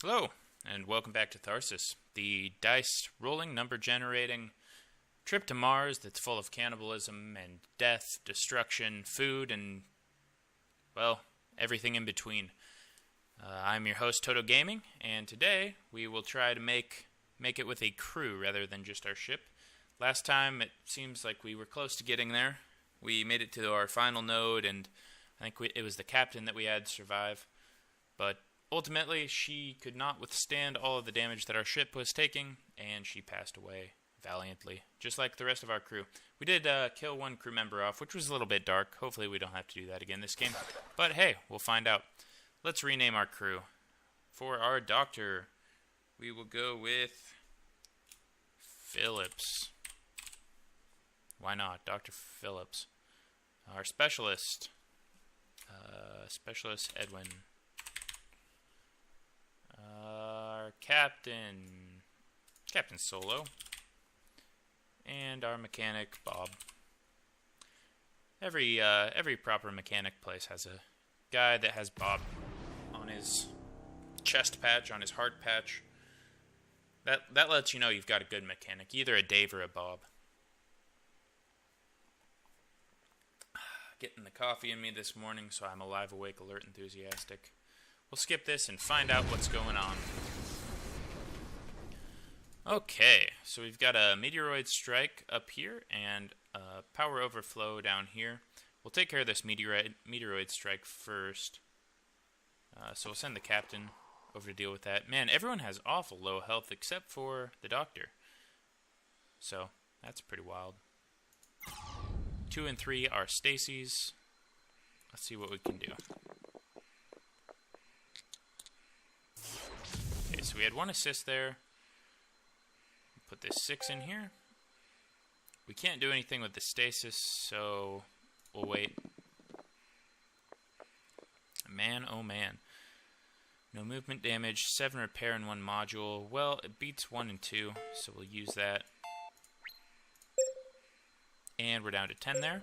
Hello, and welcome back to Tharsis, the dice rolling, number generating trip to Mars that's full of cannibalism and death, destruction, food, and, well, everything in between. I'm your host, Toto Gaming, and today we will try to make it with a crew rather than just our ship. Last time, it seems like we were close to getting there. We made it to our final node, and I think it was the captain that we had survive. But ultimately, she could not withstand all of the damage that our ship was taking, and she passed away valiantly, just like the rest of our crew. We did kill one crew member off, which was a little bit dark. Hopefully we don't have to do that again this game. But hey, we'll find out. Let's rename our crew. For our doctor, we will go with Phillips. Why not? Dr. Phillips. Our specialist. Specialist Edwin. Our captain. Captain Solo. And our mechanic, Bob. Every proper mechanic place has a guy that has Bob on his chest patch, on his heart patch. That lets you know you've got a good mechanic, either a Dave or a Bob. Getting the coffee in me this morning, so I'm alive, awake, alert, enthusiastic. We'll skip this and find out what's going on. Okay, so we've got a meteoroid strike up here and a power overflow down here. We'll take care of this meteoroid strike first. So we'll send the captain over to deal with that. Man, everyone has awful low health except for the doctor. So, that's pretty wild. 2 and 3 are Stacy's. Let's see what we can do. Okay, so we had 1 assist there. Put this 6 in here. We can't do anything with the stasis, so we'll wait. Man, oh man. No movement damage, 7 repair and 1 module. Well, it beats 1 and 2, so we'll use that. And we're down to 10 there.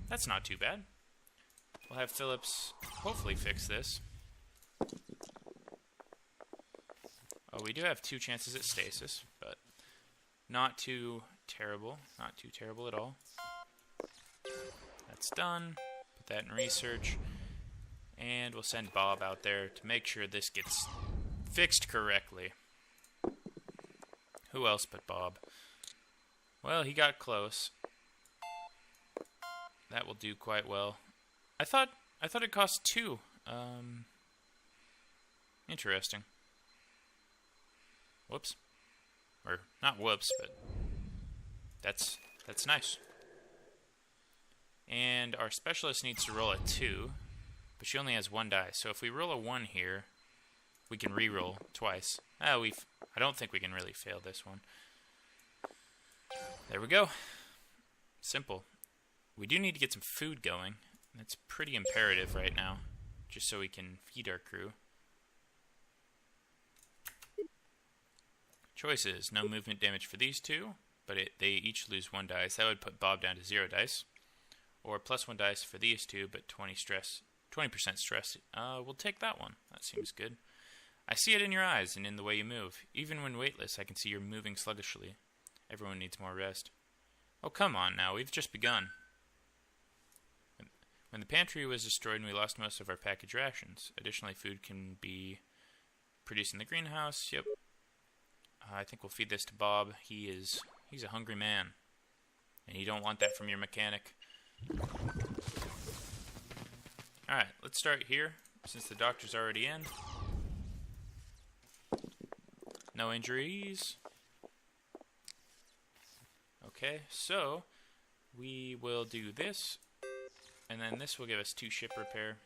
That's not too bad. We'll have Phillips hopefully fix this. Oh, we do have 2 chances at stasis, but not too terrible. Not too terrible at all. That's done. Put that in research. And we'll send Bob out there to make sure this gets fixed correctly. Who else but Bob? Well, he got close. That will do quite well. I thought it cost 2. Interesting. Whoops. Or not whoops, but that's nice. And our specialist needs to roll a 2, but she only has 1 die. So if we roll a 1 here, we can re-roll twice. I don't think we can really fail this one. There we go. Simple. We do need to get some food going. That's pretty imperative right now, just so we can feed our crew. Choices. No movement damage for these 2, but they each lose 1 dice. That would put Bob down to 0 dice. Or plus 1 dice for these 2, but 20% stress. We'll take that one. That seems good. I see it in your eyes and in the way you move. Even when weightless, I can see you're moving sluggishly. Everyone needs more rest. Oh, come on now. We've just begun. When the pantry was destroyed and we lost most of our packaged rations. Additionally, food can be produced in the greenhouse. Yep. I think we'll feed this to Bob. He's a hungry man. And you don't want that from your mechanic. Alright, let's start here, since the doctor's already in. No injuries. Okay, so we will do this. And then this will give us 2 ship repair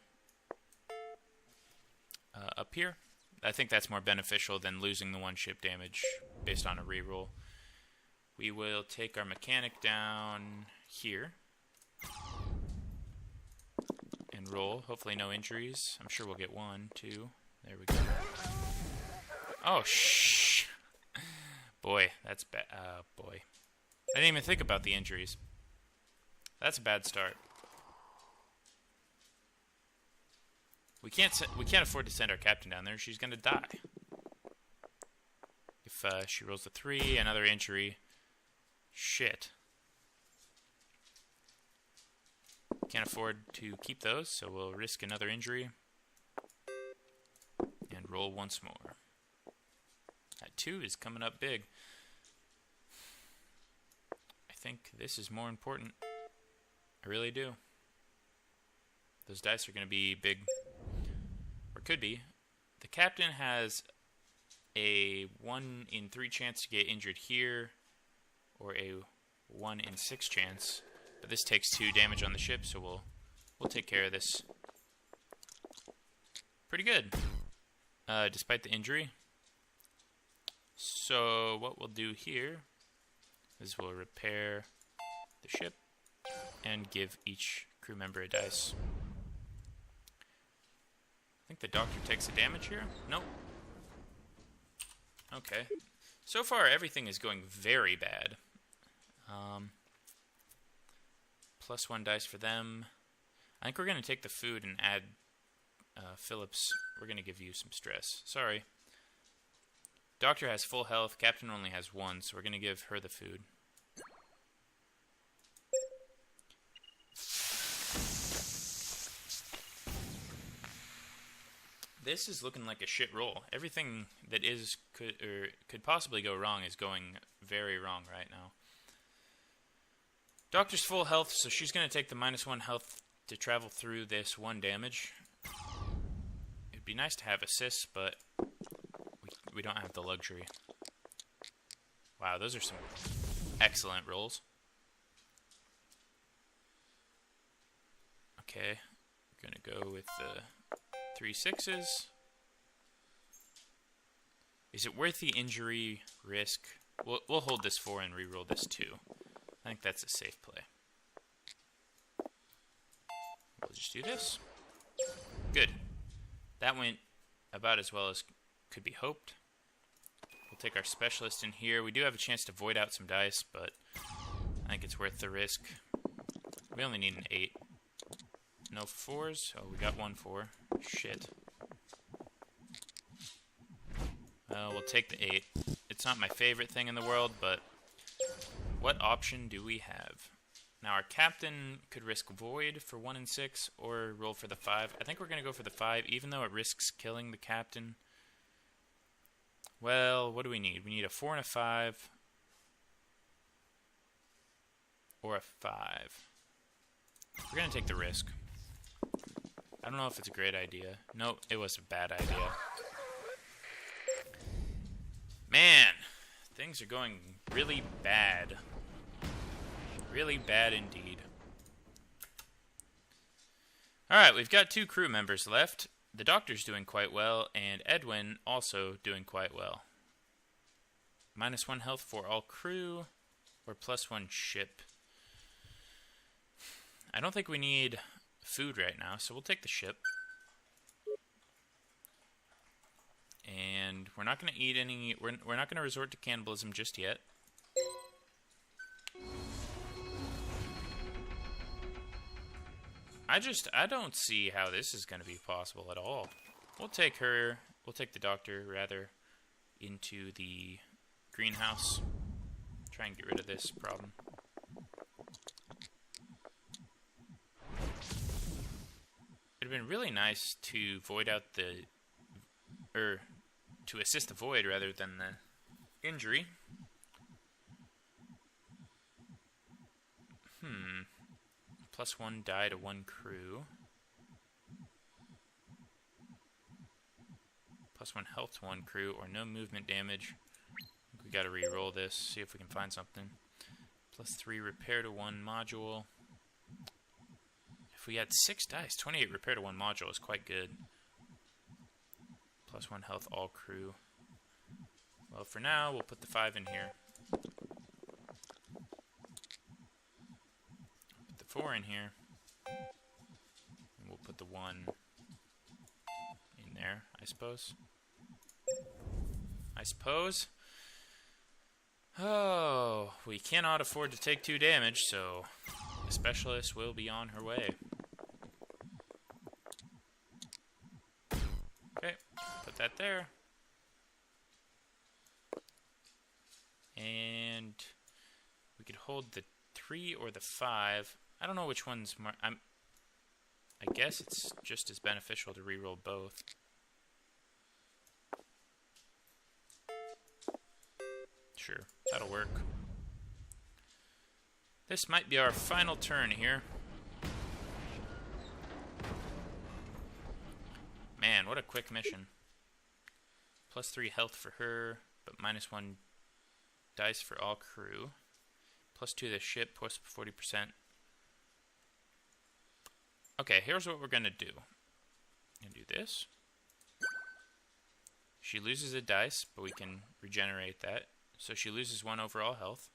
up here. I think that's more beneficial than losing the 1 ship damage based on a reroll. We will take our mechanic down here and roll. Hopefully no injuries. I'm sure we'll get 1, 2. There we go. Oh, shh. Boy, that's bad. Boy. I didn't even think about the injuries. That's a bad start. We can't afford to send our captain down there. She's going to die. if she rolls a 3, another injury. Shit. Can't afford to keep those, so we'll risk another injury. And roll once more. That 2 is coming up big. I think this is more important. I really do. Those dice are going to be big. Or could be. The captain has a 1 in 3 chance to get injured here. Or a 1 in 6 chance. But this takes 2 damage on the ship, so we'll take care of this. Pretty good. Despite the injury. So what we'll do here is we'll repair the ship and give each crew member a dice. I think the doctor takes the damage here. Nope. Okay. So far everything is going very bad. +1 dice for them. I think we're going to take the food and add Phillips. We're going to give you some stress. Sorry. Doctor has full health. Captain only has 1, so we're going to give her the food. This is looking like a shit roll. Everything that could possibly go wrong is going very wrong right now. Doctor's full health, so she's going to take the -1 health to travel through this 1 damage. It'd be nice to have assists, but we don't have the luxury. Wow, those are some excellent rolls. Okay, we're going to go with the 3 6s. Is it worth the injury risk? We'll hold this 4 and re-roll this 2. I think that's a safe play. We'll just do this. Good. That went about as well as could be hoped. We'll take our specialist in here. We do have a chance to void out some dice, but I think it's worth the risk. We only need an 8. No 4s. Oh, we got 1 4. Shit. Well, we'll take the 8. It's not my favorite thing in the world, but what option do we have? Now, our captain could risk void for 1 in 6 or roll for the 5. I think we're going to go for the 5, even though it risks killing the captain. Well, what do we need? We need a 4 and a 5. Or a 5. We're going to take the risk. I don't know if it's a great idea. No, it was a bad idea. Man, things are going really bad. Really bad indeed. Alright, we've got 2 crew members left. The doctor's doing quite well, and Edwin also doing quite well. -1 health for all crew, or +1 ship. I don't think we need food right now, so we'll take the ship. And we're not going to eat any... We're not going to resort to cannibalism just yet. I don't see how this is going to be possible at all. We'll take the doctor, rather, into the greenhouse. Try and get rid of this problem. It'd have been really nice to void out the... to assist the void rather than the injury. +1 die to 1 crew. +1 health to 1 crew, or no movement damage. I think we gotta re-roll this, see if we can find something. +3 repair to 1 module. If we had 6 dice, 28 repair to 1 module is quite good. +1 health all crew. Well, for now, we'll put the 5 in here. Put the 4 in here. And we'll put the 1 in there, I suppose. Oh, we cannot afford to take 2 damage, so the specialist will be on her way. Okay, put that there. And we could hold the 3 or the 5. I don't know which one's more... I guess it's just as beneficial to reroll both. Sure, that'll work. This might be our final turn here. Man, what a quick mission. +3 health for her, but -1 dice for all crew. +2 to the ship, plus 40%. Okay, here's what we're gonna do. I'm gonna do this. She loses a dice, but we can regenerate that. So she loses 1 overall health.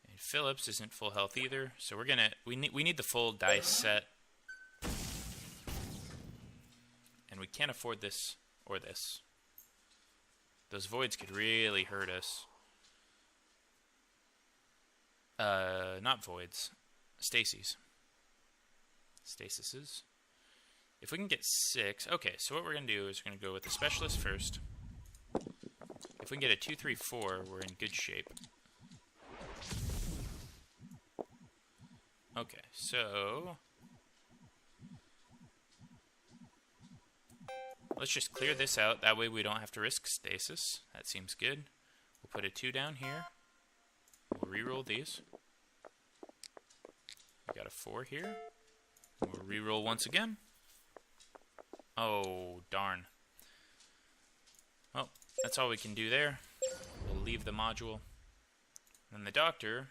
And Phillips isn't full health either, so we're gonna we need the full dice set. And we can't afford this or this. Those voids could really hurt us. Not voids. Stasis. Stasises. If we can get 6... Okay, so what we're going to do is we're going to go with the specialist first. If we can get a 2, 3, 4, we're in good shape. Okay, so... let's just clear this out. That way we don't have to risk stasis. That seems good. We'll put a 2 down here. We'll reroll these. We got a 4 here. We'll reroll once again. Oh, darn. Well, that's all we can do there. We'll leave the module. And the doctor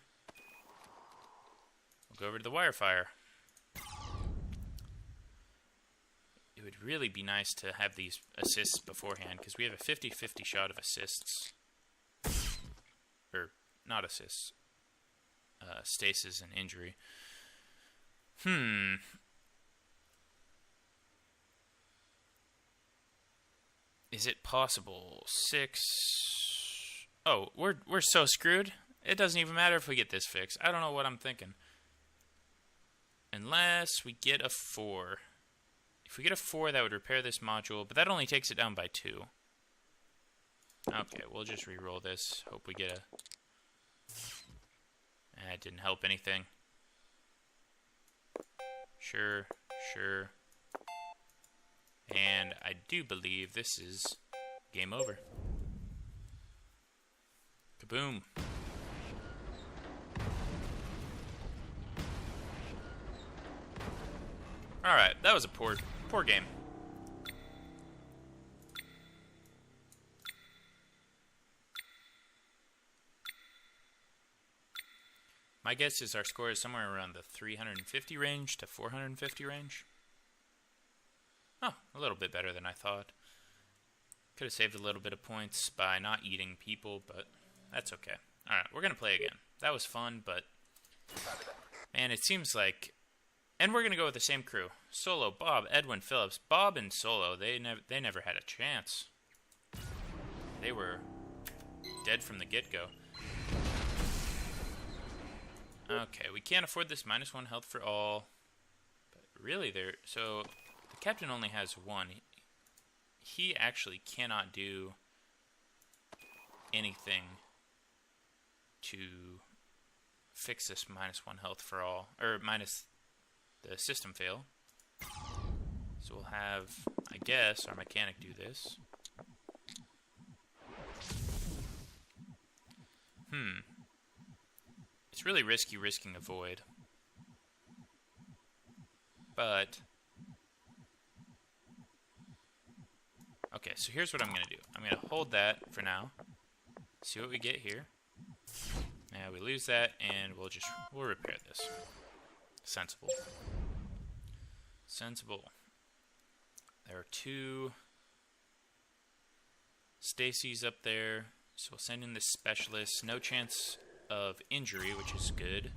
will go over to the wirefire. It would really be nice to have these assists beforehand, because we have a 50-50 shot of assists. Or, not assists. Stasis and injury. Is it possible? 6... Oh, we're so screwed. It doesn't even matter if we get this fixed. I don't know what I'm thinking. Unless we get a 4. If we get a 4, that would repair this module, but that only takes it down by 2. Okay, we'll just re-roll this. Hope we get a... It didn't help anything. Sure. And I do believe this is game over. Kaboom. Alright, that was a poor game. My guess is our score is somewhere around the 350 range to 450 range. Oh, a little bit better than I thought. Could have saved a little bit of points by not eating people, but that's okay. Alright, we're going to play again. That was fun, but... man, it seems like... and we're going to go with the same crew. Solo, Bob, Edwin, Phillips. Bob and Solo, they never had a chance. They were dead from the get-go. Okay, we can't afford this -1 health for all. But really, so the captain only has 1. He actually cannot do anything to fix this -1 health for all, or minus the system fail. So we'll have, I guess, our mechanic do this. It's really risky risking a void. But... okay, so here's what I'm going to do. I'm going to hold that for now. See what we get here. Yeah, we lose that, and we'll repair this. Sensible. There are 2 Stasis up there, so we'll send in this specialist. No chance of injury, which is good.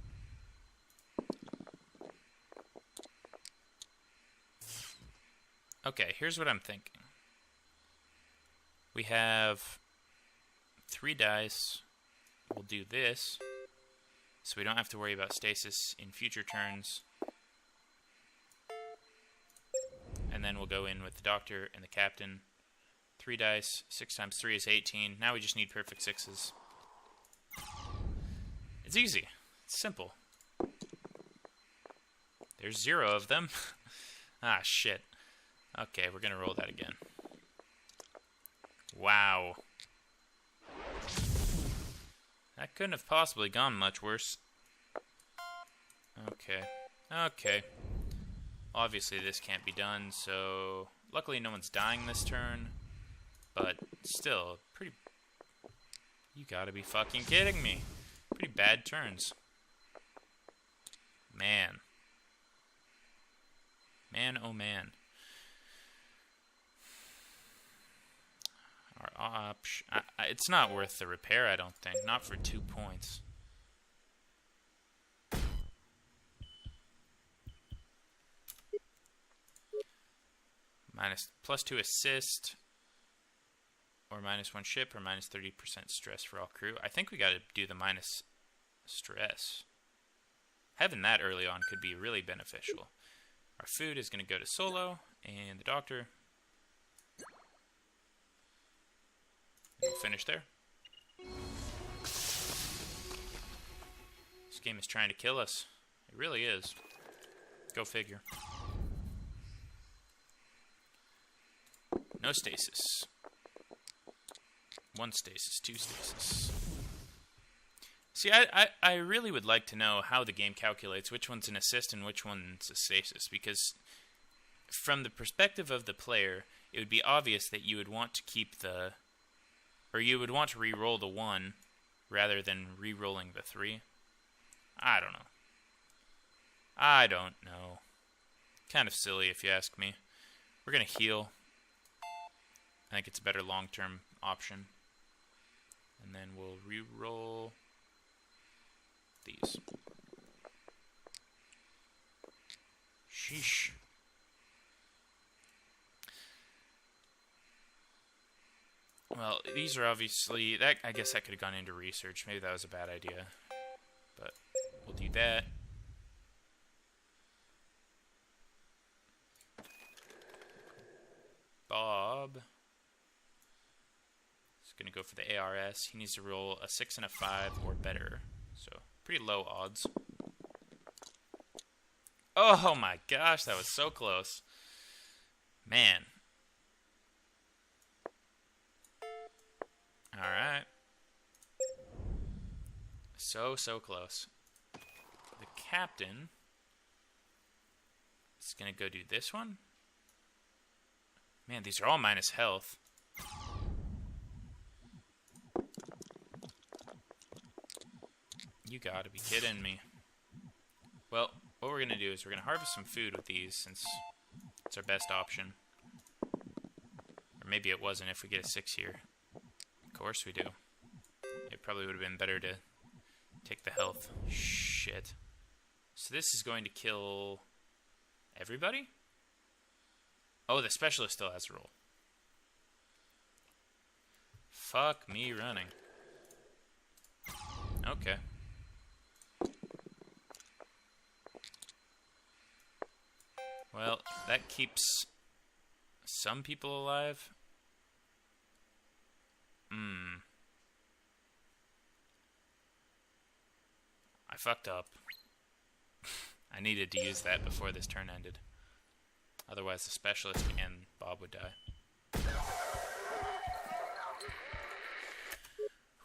Okay, here's what I'm thinking. We have 3 dice. We'll do this, so we don't have to worry about stasis in future turns. And then we'll go in with the doctor and the captain. 3 dice. 6 times 3 is 18. Now we just need perfect 6s. It's easy. It's simple. There's 0 of them. Ah, shit. Okay, we're gonna roll that again. Wow. That couldn't have possibly gone much worse. Okay. Okay. Obviously this can't be done, so... Luckily no one's dying this turn. But still, pretty... You gotta be fucking kidding me. Pretty bad turns. Man. Man, oh man. Our option... it's not worth the repair, I don't think. Not for 2 points. +2 assist, or -1 ship, or -30% stress for all crew. I think we gotta do the minus stress. Having that early on could be really beneficial. Our food is gonna go to Solo, and the doctor. We'll finish there. This game is trying to kill us. It really is. Go figure. No stasis. 1 stasis, 2 stasis. See, I really would like to know how the game calculates which one's an assist and which one's a stasis, because from the perspective of the player, it would be obvious that you would want to keep the... Or you would want to re-roll the 1 rather than re-rolling the 3. I don't know. I don't know. Kind of silly if you ask me. We're going to heal. I think it's a better long-term option. And then we'll re-roll these. Sheesh. Well, these are obviously... that. I guess that could have gone into research. Maybe that was a bad idea. But we'll do that. Bob is going to go for the ARS. He needs to roll a 6 and a 5 or better. So, pretty low odds. Oh my gosh, that was so close. Man. Alright. So close. The captain is going to go do this one. Man, these are all minus health. You gotta be kidding me. Well, what we're gonna do is we're gonna harvest some food with these, since it's our best option. Or maybe it wasn't if we get a 6 here. Of course we do. It probably would have been better to take the health. Shit. So this is going to kill everybody? Oh, the specialist still has a roll. Fuck me running. Okay. Well, that keeps some people alive. I fucked up. I needed to use that before this turn ended. Otherwise, the specialist and Bob would die.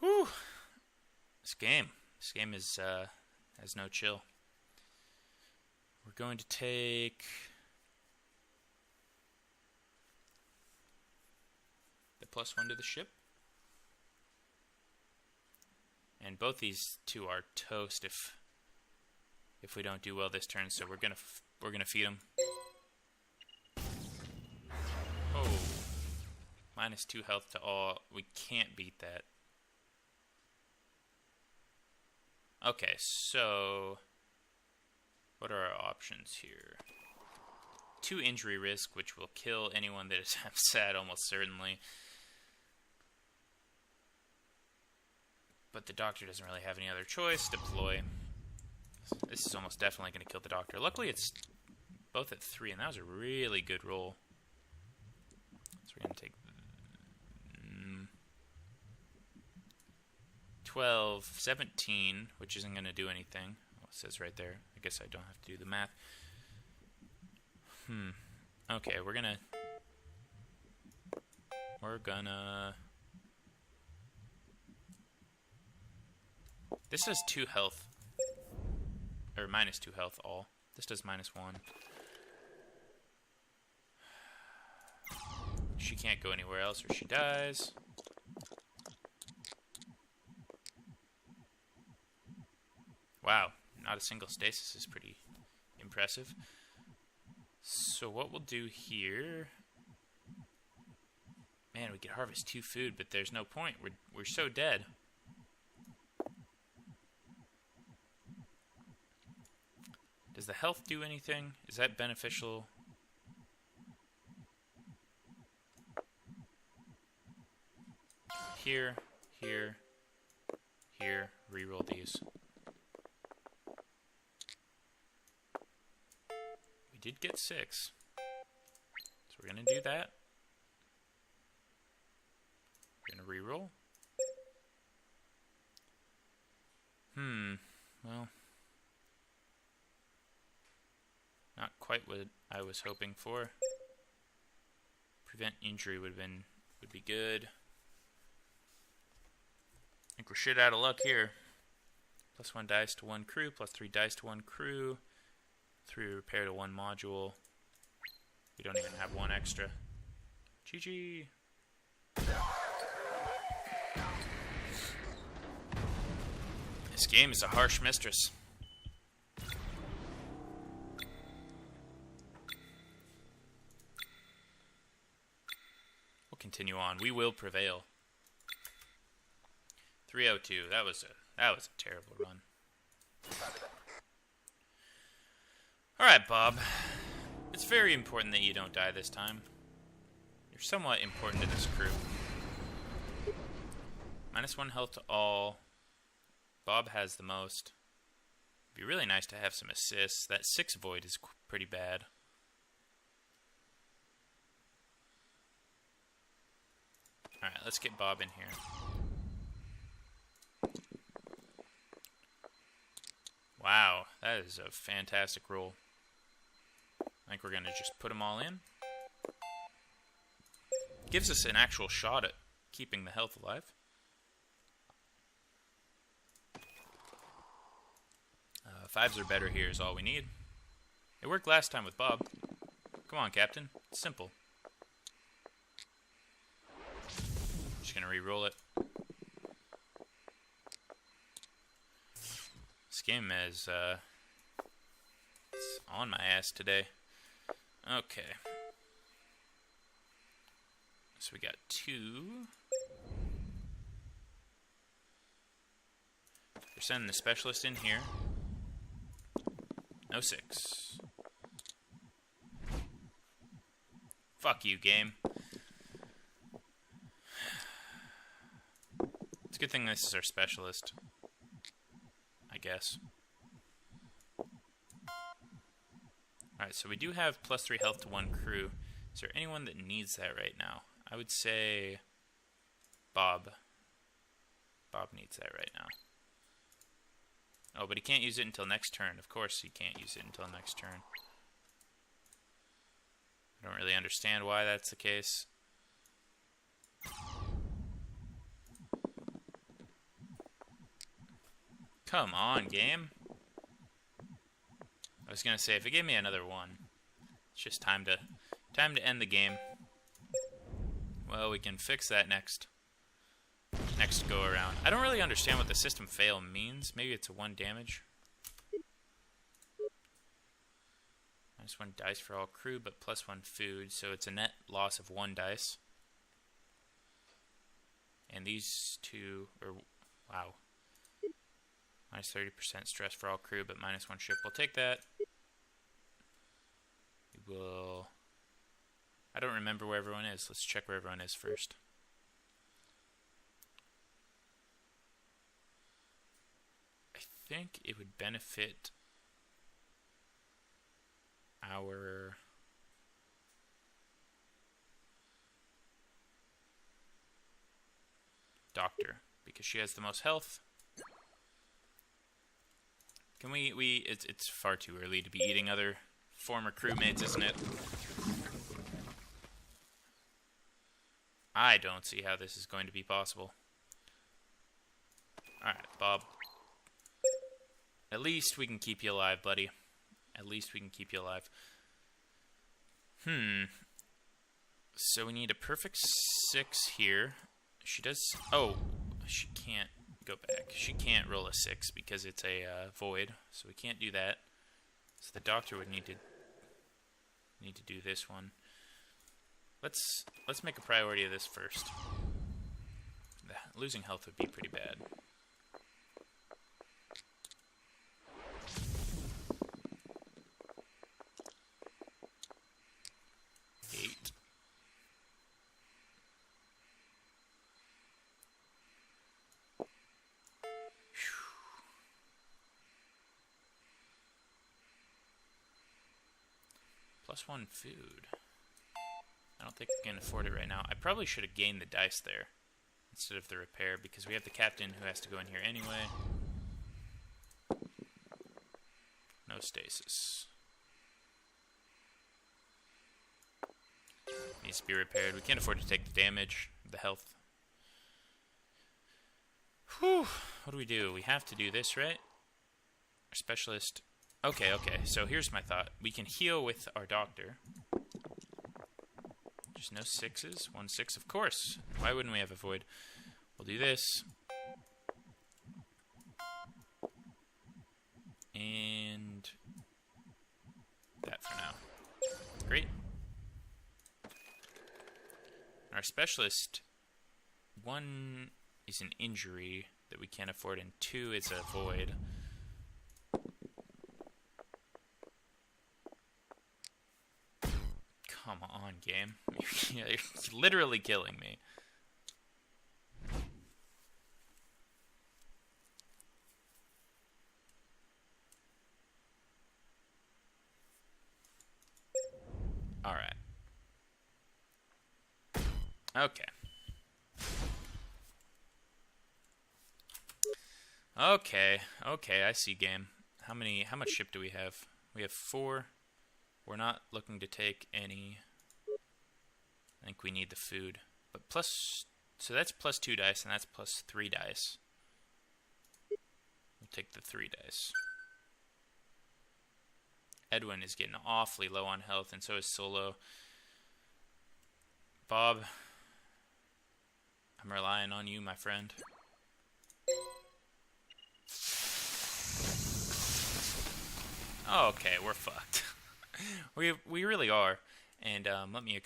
Whew. This game is has no chill. We're going to take the +1 to the ship, and both these two are toast if we don't do well this turn. So we're gonna feed them. Oh, -2 health to all. We can't beat that. Okay, so what are our options here? 2 injury risk, which will kill anyone that is upset almost certainly. But the doctor doesn't really have any other choice. Deploy. This is almost definitely going to kill the doctor. Luckily, it's both at 3, and that was a really good roll. So we're going to take 12, 17, which isn't going to do anything. Well, it says right there. I guess I don't have to do the math. Okay, we're gonna... This does 2 health. Or minus 2 health all. This does minus 1. She can't go anywhere else or she dies. Wow, not a single stasis is pretty impressive. So what we'll do here... Man, we could harvest 2 food, but there's no point. We're so dead. Does the health do anything? Is that beneficial? Here, here, here. Reroll these. We did get 6. So we're going to do that. We're going to reroll. Well... Not quite what I was hoping for. Prevent injury would be good. I think we're shit out of luck here. +1 dice to 1 crew, +3 dice to 1 crew, 3 repair to 1 module. We don't even have 1 extra. GG. This game is a harsh mistress. Continue on. We will prevail. 302. That was a terrible run. All right, Bob. It's very important that you don't die this time. You're somewhat important to this crew. -1 health to all. Bob has the most. It'd be really nice to have some assists. That 6 void is pretty bad. Alright, let's get Bob in here. Wow, that is a fantastic roll. I think we're going to just put them all in. Gives us an actual shot at keeping the health alive. Fives or better here is all we need. It worked last time with Bob. Come on, Captain. It's simple. Just gonna re-roll it. This game is it's on my ass today. Okay. So we got 2. We're sending the specialist in here. No 6. Fuck you, game. It's a good thing this is our specialist, I guess. Alright, so we do have +3 health to 1 crew. Is there anyone that needs that right now? I would say Bob. Bob needs that right now. Oh, but he can't use it until next turn. Of course he can't use it until next turn. I don't really understand why that's the case. Come on, game. I was gonna say, if it gave me another 1, it's just time to end the game. Well, we can fix that next go around. I don't really understand what the system fail means. Maybe it's a 1 damage. -1 dice for all crew, but +1 food, so it's a net loss of 1 dice. And these 2 are, wow. -30% stress for all crew, but -1 ship. We'll take that. We will... I don't remember where everyone is. Let's check where everyone is first. I think it would benefit our... doctor, because she has the most health. Can it's far too early to be eating other former crewmates, isn't it? I don't see how this is going to be possible. Alright, Bob. At least we can keep you alive, buddy. At least we can keep you alive. So we need a perfect 6 here. She does... Oh, she can't go back. She can't roll a 6 because it's a void, so we can't do that. So the doctor would need to do this one. Let's make a priority of this first. Losing health would be pretty bad. +1 food. I don't think we can afford it right now. I probably should have gained the dice there instead of the repair because we have the captain who has to go in here anyway. No stasis. Needs to be repaired. We can't afford to take the damage, the health. Whew. What do? We have to do this, right? Our specialist... Okay. So here's my thought. We can heal with our doctor. Just no 6s. 1 6, of course. Why wouldn't we have a void? We'll do this. And that for now. Great. Our specialist, 1 is an injury that we can't afford, and 2 is a void. Come on, game. You're literally killing me. Alright. Okay. Okay, I see, game. How much ship do we have? We have 4. We're not looking to take any. I think we need the food. But so that's +2 dice, and that's +3 dice. We'll take the 3 dice. Edwin is getting awfully low on health, and so is Solo. Bob, I'm relying on you, my friend. Okay, we're fucked. We really are, and let me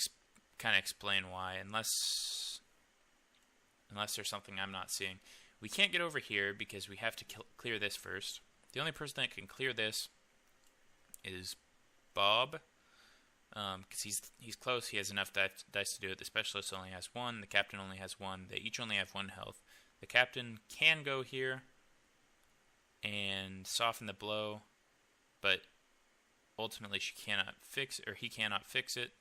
kind of explain why. Unless there's something I'm not seeing, we can't get over here because we have to clear this first. The only person that can clear this is Bob, because he's close. He has enough dice to do it. The specialist only has 1. The captain only has 1. They each only have 1 health. The captain can go here and soften the blow, but ultimately he cannot fix it.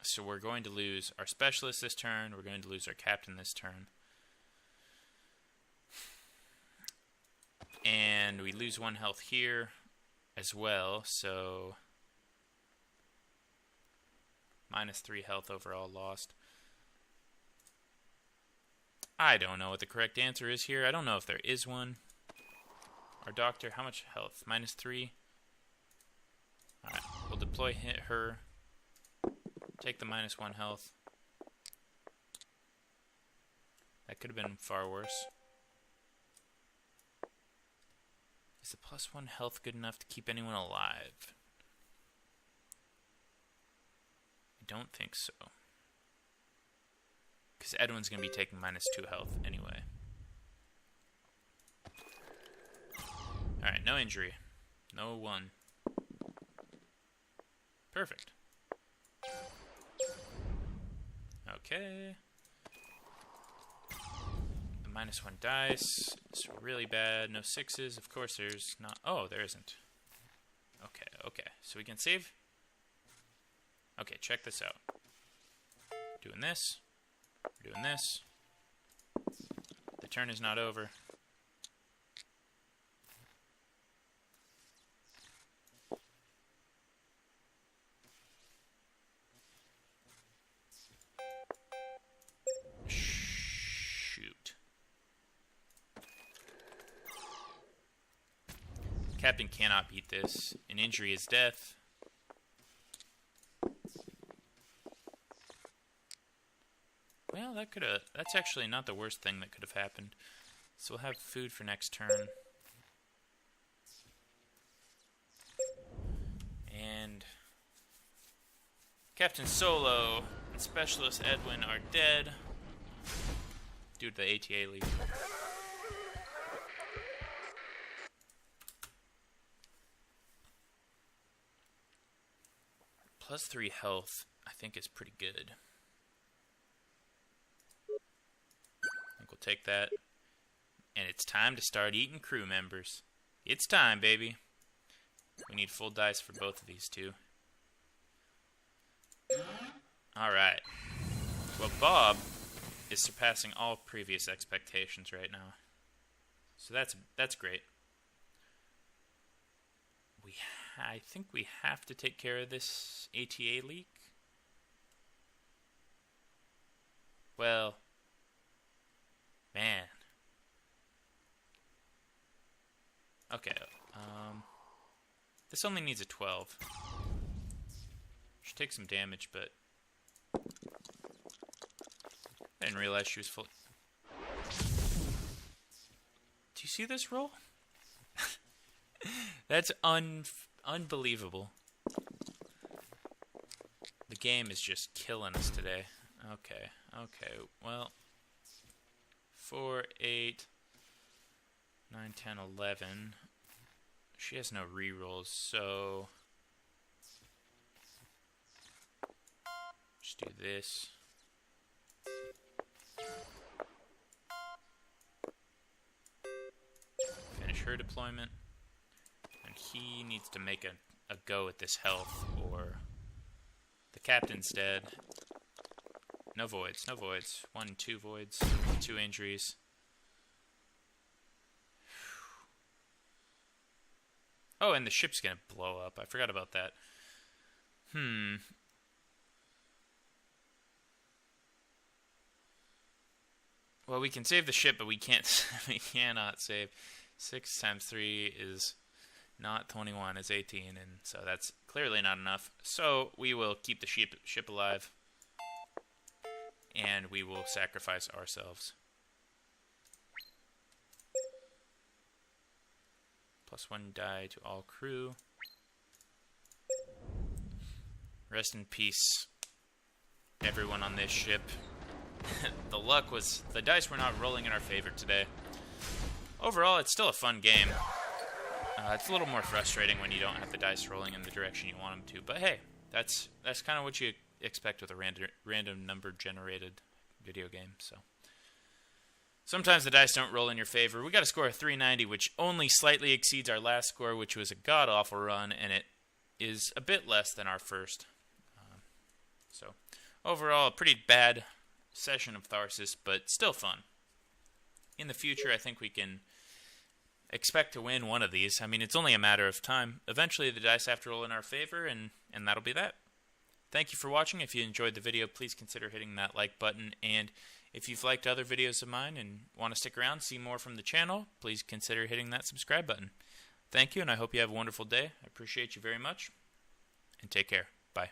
So we're going to lose our specialist this turn. We're going to lose our captain this turn. And we lose 1 health here as well, so -3 health overall lost. I don't know what the correct answer is here. I don't know if there is one. Our doctor, how much health? -3? Alright, we'll deploy her. Take the -1 health. That could have been far worse. Is the +1 health good enough to keep anyone alive? I don't think so. Because Edwin's going to be taking -2 health anyway. Alright, no injury. No 1. Perfect. Okay. The -1 dice. It's really bad. No 6s. Of course there's not. Oh, there isn't. Okay. So we can save. Okay, check this out. Doing this. Doing this. turn is not over. Shoot. Captain cannot beat this. An injury is death. Well, that's actually not the worst thing that could have happened. So we'll have food for next turn. And Captain Solo and Specialist Edwin are dead due to the ATA leak. +3 health, I think, is pretty good. I think we'll take that. And it's time to start eating crew members. It's time, baby. We need full dice for both of these two. Alright. Well, Bob is surpassing all previous expectations right now. So that's great. I think we have to take care of this ATA leak. Well, man. Okay, this only needs a 12. Should take some damage, but I didn't realize she was full. Do you see this roll? That's unbelievable. The game is just killing us today. Okay, well, 4, 8, 9, 10, 11. She has no rerolls, so just do this. Finish her deployment. And he needs to make a go at this health, or the captain's dead. No voids, no voids. 1, 2 voids, 2 injuries. Oh, and the ship's gonna blow up. I forgot about that. Well, we can save the ship, but we can't. We cannot save. 6 times 3 is not 21. It's 18, and so that's clearly not enough. So we will keep the ship alive, and we will sacrifice ourselves. +1 die to all crew. Rest in peace, everyone on this ship. The dice were not rolling in our favor today. Overall, it's still a fun game. It's a little more frustrating when you don't have the dice rolling in the direction you want them to. But hey, that's kind of what you expect with a random number generated video game. So sometimes the dice don't roll in your favor. We got a score of 390, which only slightly exceeds our last score, which was a god-awful run, and it is a bit less than our first. So overall, a pretty bad session of Tharsis, but still fun. In the future, I think we can expect to win one of these. I mean, it's only a matter of time. Eventually, the dice have to roll in our favor, and that'll be that. Thank you for watching. If you enjoyed the video, please consider hitting that like button. And if you've liked other videos of mine and want to stick around, see more from the channel, please consider hitting that subscribe button. Thank you, and I hope you have a wonderful day. I appreciate you very much, and take care. Bye.